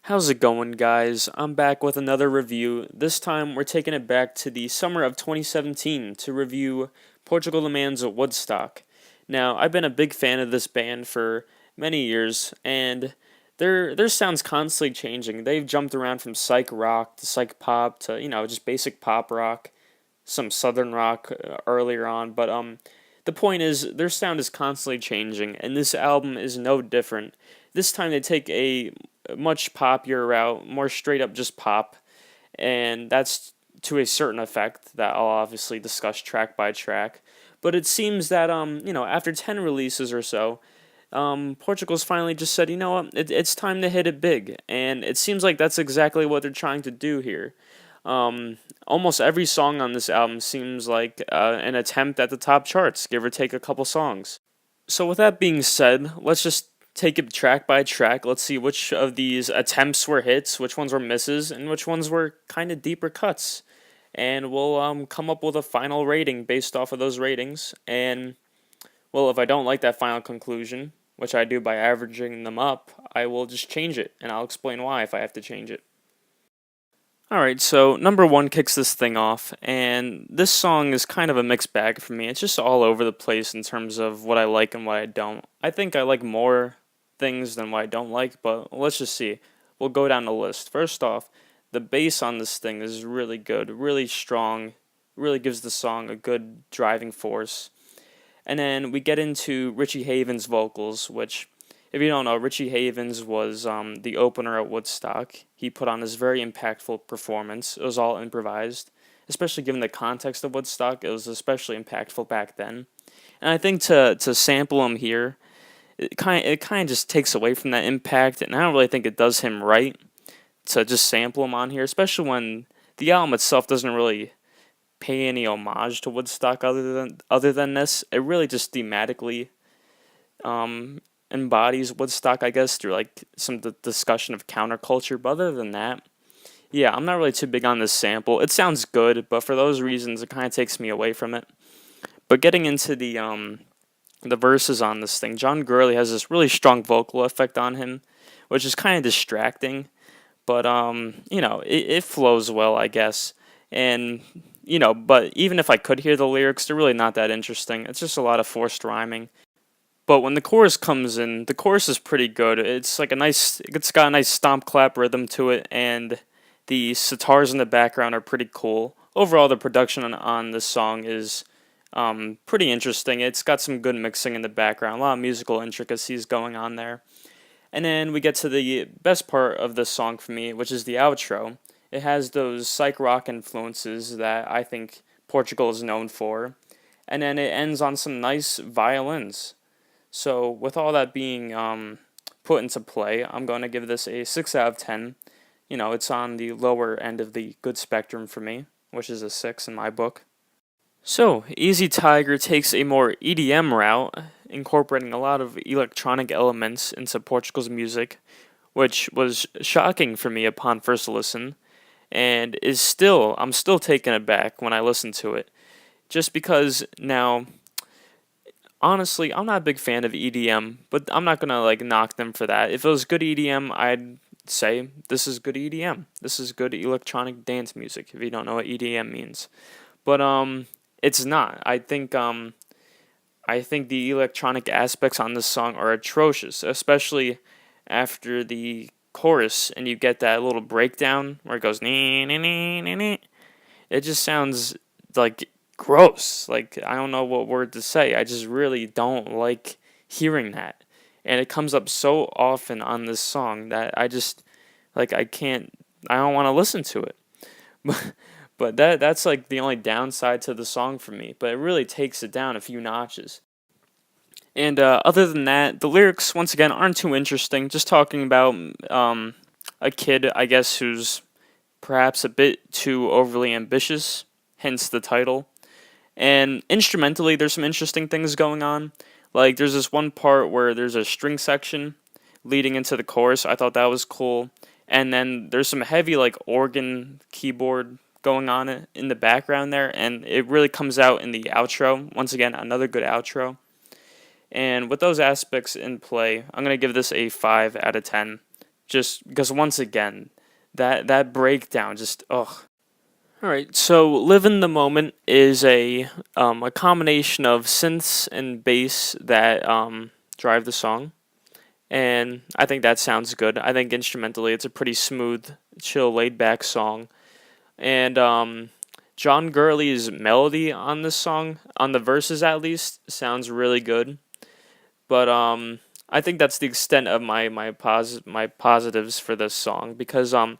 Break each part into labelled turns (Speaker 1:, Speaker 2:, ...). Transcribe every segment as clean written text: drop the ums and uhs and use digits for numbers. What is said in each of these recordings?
Speaker 1: How's it going, guys? I'm back with another review. This time, we're taking it back to the summer of 2017 to review Portugal the Man's Woodstock. Now, I've been a big fan of this band for many years, and their sound's constantly changing. They've jumped around from psych rock to psych pop to just basic pop rock, some southern rock earlier on. But the point is, their sound is constantly changing, and this album is no different. This time, they take a much poppier route, more straight up just pop, and that's to a certain effect that I'll obviously discuss track by track. But it seems that after 10 releases or so, Portugal's finally just said, you know what, it's time to hit it big, and it seems like that's exactly what they're trying to do here. Almost every song on this album seems like an attempt at the top charts, give or take a couple songs. So with that being said, let's just take it track by track. Let's see which of these attempts were hits, which ones were misses, and which ones were kind of deeper cuts. And we'll come up with a final rating based off of those ratings. And well, if I don't like that final conclusion, which I do by averaging them up, I will just change it, and I'll explain why if I have to change it. Alright, so number one kicks this thing off, and this song is kind of a mixed bag for me. It's just all over the place in terms of what I like and what I don't. I think I like more things than what I don't like, but let's just see. We'll go down the list. First off, the bass on this thing is really good, really strong, really gives the song a good driving force. And then we get into Richie Havens' vocals, which, if you don't know, Richie Havens was the opener at Woodstock. He put on this very impactful performance. It was all improvised, especially given the context of Woodstock. It was especially impactful back then. And I think to sample him here, it kind of just takes away from that impact, and I don't really think it does him right to just sample him on here, especially when the album itself doesn't really pay any homage to Woodstock other than this. It really just thematically um, embodies Woodstock, I guess, through like some discussion of counterculture. But other than that, yeah, I'm not really too big on this sample. It sounds good, but for those reasons, it kind of takes me away from it. But getting into the verses on this thing, John Gurley has this really strong vocal effect on him, which is kind of distracting. But it flows well, I guess. And but even if I could hear the lyrics, they're really not that interesting. It's just a lot of forced rhyming. But when the chorus comes in, the chorus is pretty good. It's got a nice stomp clap rhythm to it, and the sitars in the background are pretty cool. Overall, the production on this song is pretty interesting. It's got some good mixing in the background, a lot of musical intricacies going on there. And then we get to the best part of the song for me, which is the outro. It has those psych rock influences that I think Portugal is known for. And then it ends on some nice violins. So, with all that being put into play, I'm going to give this a 6 out of 10. It's on the lower end of the good spectrum for me, which is a 6 in my book. So, Easy Tiger takes a more EDM route, incorporating a lot of electronic elements into Portugal's music, which was shocking for me upon first listen, and I'm still taken aback when I listen to it. Just because now, honestly, I'm not a big fan of EDM, but I'm not gonna like knock them for that. If it was good EDM, I'd say this is good EDM. This is good electronic dance music. If you don't know what EDM means, but it's not. I think the electronic aspects on this song are atrocious, especially after the chorus and you get that little breakdown where it goes nee, nee, nee, nee, nee. It just sounds like gross. Like I don't know what word to say. I just really don't like hearing that. And it comes up so often on this song that I just like I don't want to listen to it. But that's like the only downside to the song for me. But it really takes it down a few notches. And other than that, the lyrics once again aren't too interesting. Just talking about a kid, I guess, who's perhaps a bit too overly ambitious, hence the title. And instrumentally, there's some interesting things going on. Like there's this one part where there's a string section leading into the chorus. I thought that was cool. And then there's some heavy like organ keyboard going on in the background there, and it really comes out in the outro. Once again, another good outro. And with those aspects in play, I'm going to give this a 5 out of 10. just because once again, that breakdown just ugh. All right, so "Live in the Moment" is a combination of synths and bass that drive the song, and I think that sounds good. I think instrumentally, it's a pretty smooth, chill, laid back song, and John Gurley's melody on this song, on the verses at least, sounds really good. But I think that's the extent of my positives for this song because I'm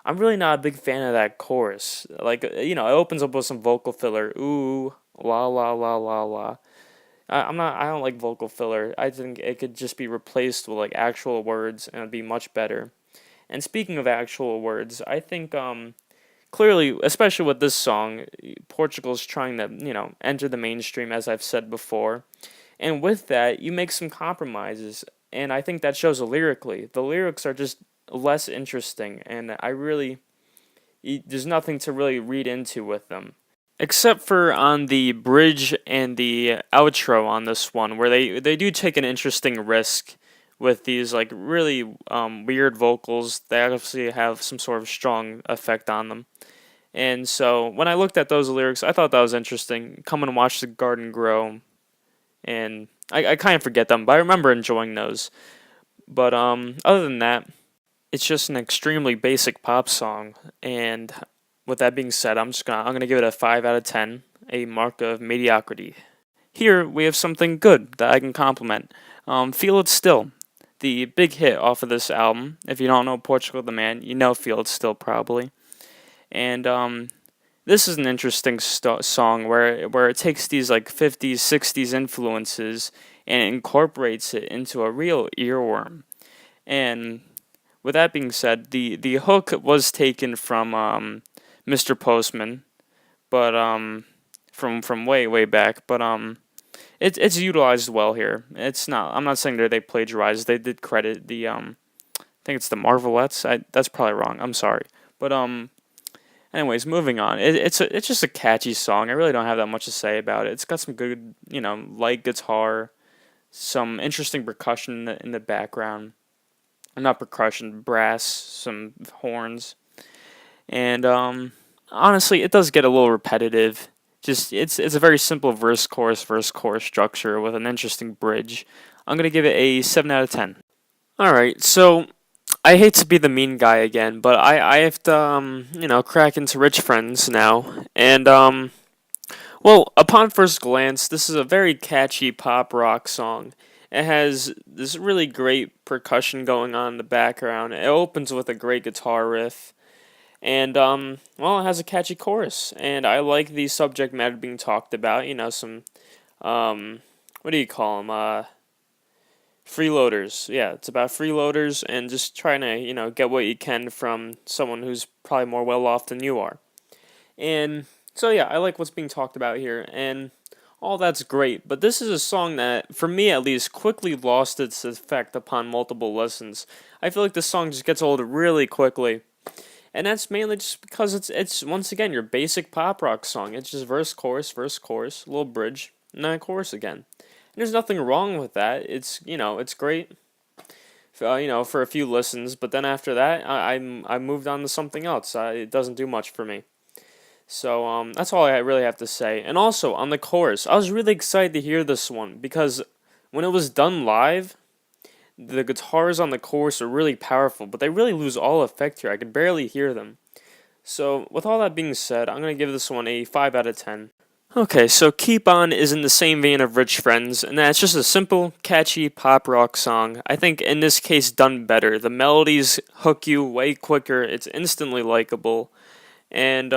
Speaker 1: really not a big fan of that chorus. Like it opens up with some vocal filler. Ooh, la la la la la. I don't like vocal filler. I think it could just be replaced with like actual words and it'd be much better. And speaking of actual words, I think clearly, especially with this song, Portugal's trying to enter the mainstream, as I've said before, and with that, you make some compromises, and I think that shows lyrically. The lyrics are just less interesting, and there's nothing to really read into with them. Except for on the bridge and the outro on this one, where they do take an interesting risk with these like really weird vocals. They obviously have some sort of strong effect on them. And so when I looked at those lyrics, I thought that was interesting. Come and watch the garden grow, and I kind of forget them, but I remember enjoying those. But other than that, it's just an extremely basic pop song. And with that being said, I'm gonna give it a 5 out of 10, a mark of mediocrity. Here we have something good that I can compliment. Feel It Still, the big hit off of this album. If you don't know Portugal the Man, you know Feel It Still probably. And this is an interesting song where it takes these like 50s, 60s influences and incorporates it into a real earworm. And with that being said, the hook was taken from Mr. Postman, but from way back, but it's utilized well here. It's not. I'm not saying that they plagiarized. They did credit the I think it's the Marvelettes. That's probably wrong. I'm sorry, but anyways, moving on. It's just a catchy song. I really don't have that much to say about it. It's got some good, light guitar, some interesting percussion in the background. Not percussion, brass, some horns. And honestly, it does get a little repetitive. Just it's a very simple verse chorus structure with an interesting bridge. I'm gonna give it a 7 out of 10. All right, so I hate to be the mean guy again, but I have to crack into Rich Friends now, and well, upon first glance, this is a very catchy pop rock song. It has this really great percussion going on in the background. It opens with a great guitar riff. And well, it has a catchy chorus, and I like the subject matter being talked about. Some what do you call them? Freeloaders. Yeah, it's about freeloaders and just trying to get what you can from someone who's probably more well off than you are. And so yeah, I like what's being talked about here, and all that's great. But this is a song that, for me at least, quickly lost its effect upon multiple listens. I feel like this song just gets old really quickly. And that's mainly just because it's once again your basic pop rock song. It's just verse, chorus, a little bridge, and then a chorus again. And there's nothing wrong with that. It's great, for a few listens. But then after that, I moved on to something else. It doesn't do much for me. So that's all I really have to say. And also on the chorus, I was really excited to hear this one because when it was done live, the guitars on the chorus are really powerful, but they really lose all effect here. I could barely hear them. So, with all that being said, I'm going to give this one a 5 out of 10. Okay, so Keep On is in the same vein of Rich Friends, and that's just a simple, catchy pop rock song. I think in this case, done better. The melodies hook you way quicker, it's instantly likable. And,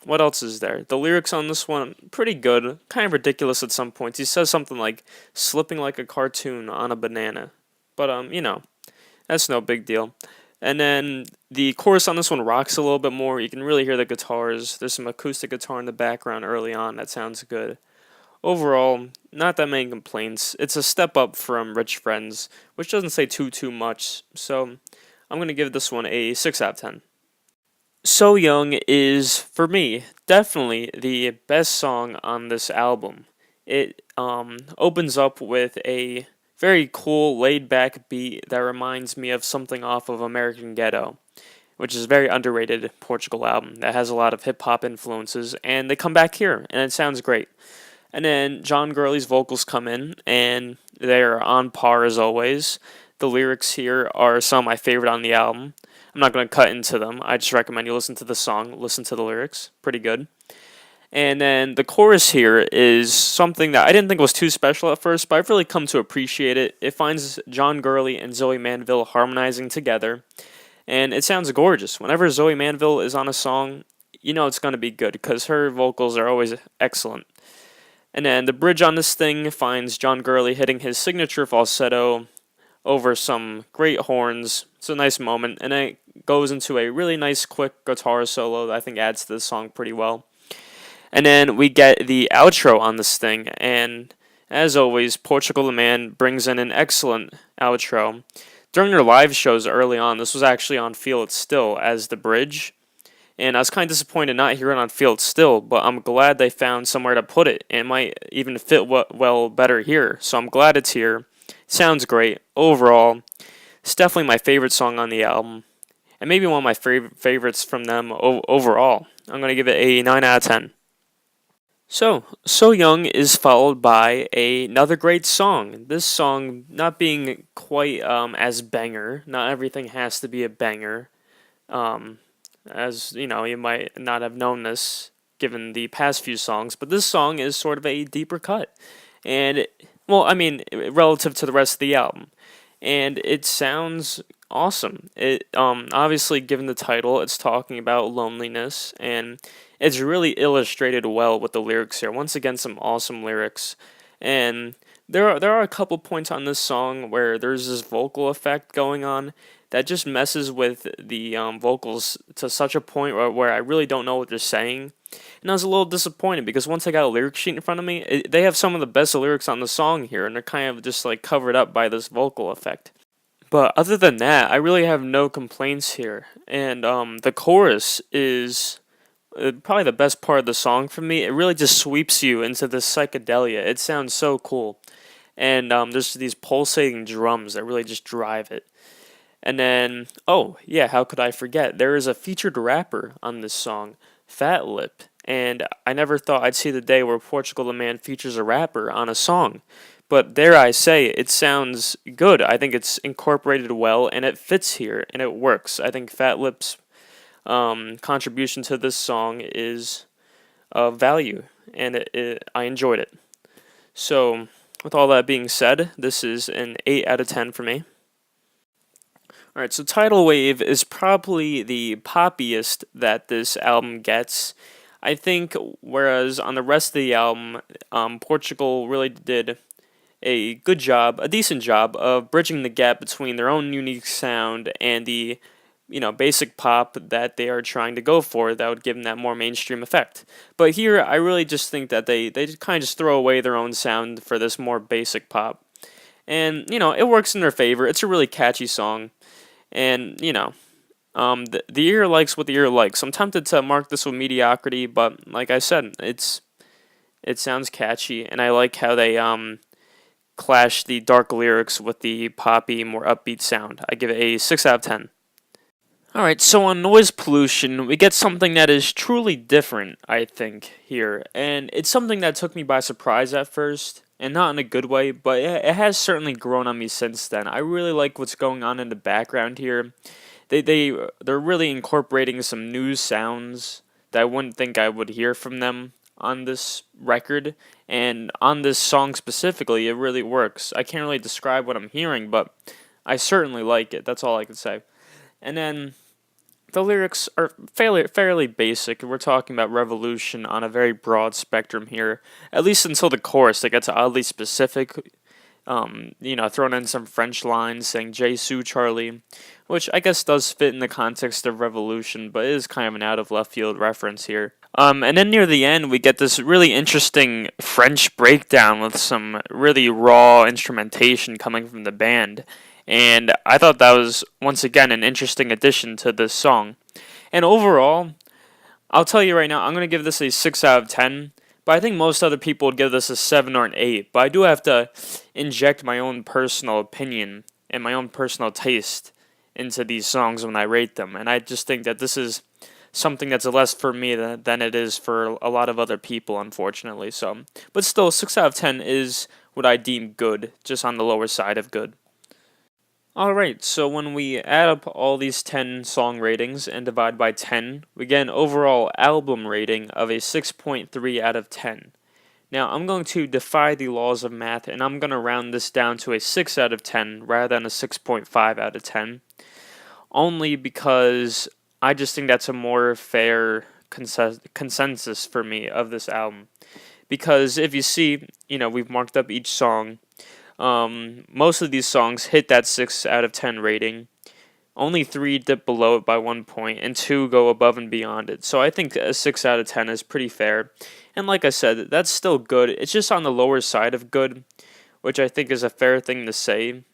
Speaker 1: what else is there? The lyrics on this one, pretty good, kind of ridiculous at some points. He says something like, slipping like a cartoon on a banana. But, that's no big deal. And then the chorus on this one rocks a little bit more. You can really hear the guitars. There's some acoustic guitar in the background early on. That sounds good. Overall, not that many complaints. It's a step up from Rich Friends, which doesn't say too much. So, I'm going to give this one a 6 out of 10. So Young is, for me, definitely the best song on this album. It opens up with a very cool, laid-back beat that reminds me of something off of American Ghetto, which is a very underrated Portugal album that has a lot of hip-hop influences, and they come back here, and it sounds great. And then John Gurley's vocals come in, and they're on par as always. The lyrics here are some of my favorite on the album. I'm not going to cut into them. I just recommend you listen to the song, listen to the lyrics. Pretty good. And then the chorus here is something that I didn't think was too special at first, but I've really come to appreciate it. It finds John Gurley and Zoe Manville harmonizing together, and it sounds gorgeous. Whenever Zoe Manville is on a song, you know it's going to be good because her vocals are always excellent. And then the bridge on this thing finds John Gurley hitting his signature falsetto over some great horns. It's a nice moment, and it goes into a really nice quick guitar solo that I think adds to the song pretty well. And then we get the outro on this thing, and as always, Portugal the Man brings in an excellent outro. During their live shows early on, this was actually on Feel It Still as the bridge, and I was kind of disappointed not hearing it on Feel It Still, but I'm glad they found somewhere to put it, and it might even fit well better here, so I'm glad it's here. It sounds great. Overall, it's definitely my favorite song on the album, and maybe one of my favorites from them overall. I'm going to give it a 9 out of 10. So Young is followed by another great song. This song not being quite as banger. Not everything has to be a banger. As you know, you might not have known this given the past few songs, but this song is sort of a deeper cut. And, relative to the rest of the album. And it sounds awesome. It obviously, given the title, it's talking about loneliness, and it's really illustrated well with the lyrics here. Once again, some awesome lyrics, and there are a couple points on this song where there's this vocal effect going on that just messes with the vocals to such a point where I really don't know what they're saying. And I was a little disappointed because once I got a lyric sheet in front of me, they have some of the best lyrics on the song here, and they're kind of just like covered up by this vocal effect. But other than that, I really have no complaints here. And the chorus is probably the best part of the song for me. It really just sweeps you into this psychedelia. It sounds so cool. And there's these pulsating drums that really just drive it. And then, oh, yeah, how could I forget? There is a featured rapper on this song, Fat Lip. And I never thought I'd see the day where Portugal the Man features a rapper on a song. But dare I say, it sounds good. I think it's incorporated well, and it fits here, and it works. I think Fat Lip's contribution to this song is of value, and I enjoyed it. So, with all that being said, this is an 8 out of 10 for me. Alright, so Tidal Wave is probably the poppiest that this album gets. I think, whereas on the rest of the album, Portugal really did a good job, a decent job, of bridging the gap between their own unique sound and the, basic pop that they are trying to go for that would give them that more mainstream effect. But here, I really just think that they kind of just throw away their own sound for this more basic pop. And, it works in their favor. It's a really catchy song. And, the ear likes what the ear likes. I'm tempted to mark this with mediocrity, but like I said, it sounds catchy, and I like how they clash the dark lyrics with the poppy, more upbeat sound. I give it a 6 out of 10. Alright, so on noise pollution, we get something that is truly different, I think, here. And it's something that took me by surprise at first, and not in a good way, but it has certainly grown on me since then. I really like what's going on in the background here. They're really incorporating some new sounds that I wouldn't think I would hear from them on this record, and on this song specifically, it really works. I can't really describe what I'm hearing, but I certainly like it. That's all I can say. And then the lyrics are fairly basic. We're talking about revolution on a very broad spectrum here, at least until the chorus. That gets oddly specific. Throwing in some French lines saying "Jesu Charlie," which I guess does fit in the context of revolution, but it is kind of an out of left field reference here. And then near the end, we get this really interesting French breakdown with some really raw instrumentation coming from the band. And I thought that was, once again, an interesting addition to this song. And overall, I'll tell you right now, I'm going to give this a 6 out of 10. But I think most other people would give this a 7 or an 8. But I do have to inject my own personal opinion and my own personal taste into these songs when I rate them. And I just think that this is something that's less for me than it is for a lot of other people, unfortunately. So, but still, 6 out of 10 is what I deem good, just on the lower side of good. Alright, so when we add up all these 10 song ratings and divide by 10, we get an overall album rating of a 6.3 out of 10. Now, I'm going to defy the laws of math and I'm going to round this down to a 6 out of 10 rather than a 6.5 out of 10, only because I just think that's a more fair consensus for me of this album. Because if you see, we've marked up each song. Most of these songs hit that 6 out of 10 rating. Only 3 dip below it by 1 point, and 2 go above and beyond it. So I think a 6 out of 10 is pretty fair. And like I said, that's still good. It's just on the lower side of good, which I think is a fair thing to say,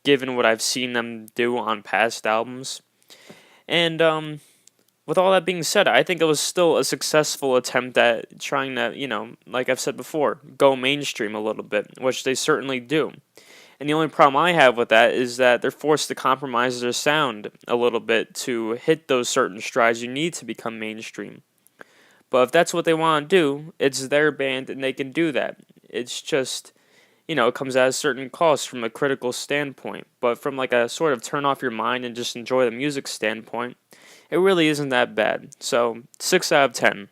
Speaker 1: given what I've seen them do on past albums. And with all that being said, I think it was still a successful attempt at trying to, like I've said before, go mainstream a little bit, which they certainly do. And the only problem I have with that is that they're forced to compromise their sound a little bit to hit those certain strides you need to become mainstream. But if that's what they want to do, it's their band and they can do that. It's just, it comes at a certain cost from a critical standpoint. But from like a sort of turn off your mind and just enjoy the music standpoint, it really isn't that bad. So, 6 out of 10.